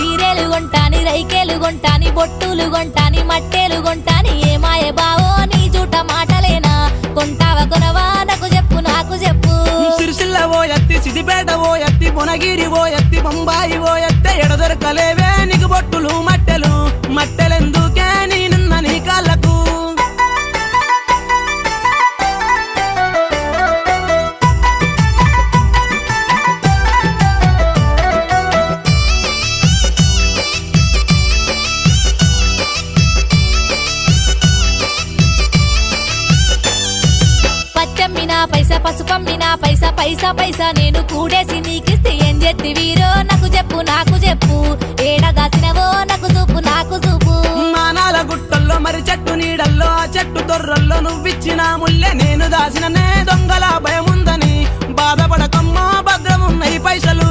చీరేలు కొంటాని రైకేలు కొంటాని బొట్టులు కొంటాని మట్టేలు కొంటాని ఏమాయే బావో నీ జూట మాటలేనా కొంటావా కొనవా నాకు చెప్పు సిరిసిల్ల ఓ ఎత్తి సిద్దిపేట ఓ ఎత్తి బొనగిరి ఓ ఎత్తి బొంబాయి ఓ ఎత్తే ఎడదొరకలేవే నీకు బొట్టులు మట్టెలెందుకే నేనున్న నీ కాళ్ళకు పచ్చమ్మినా పైసా పసుపమ్మినా పైసా నేను కూడేసి నీకిస్తే ఏం చేత్తి వీరో నాకు చెప్పు ఏడగాసినవో నాకు చూపు మానాల గుట్టల్లో మరి చెట్టు నీడల్లో ఆ చెట్టు తొర్రల్లో నువ్విచ్చిన ముల్లె నేను దాసిననే దొంగల భయముందని బాధపడకమ్మా భద్రమున్నాయి పైసలు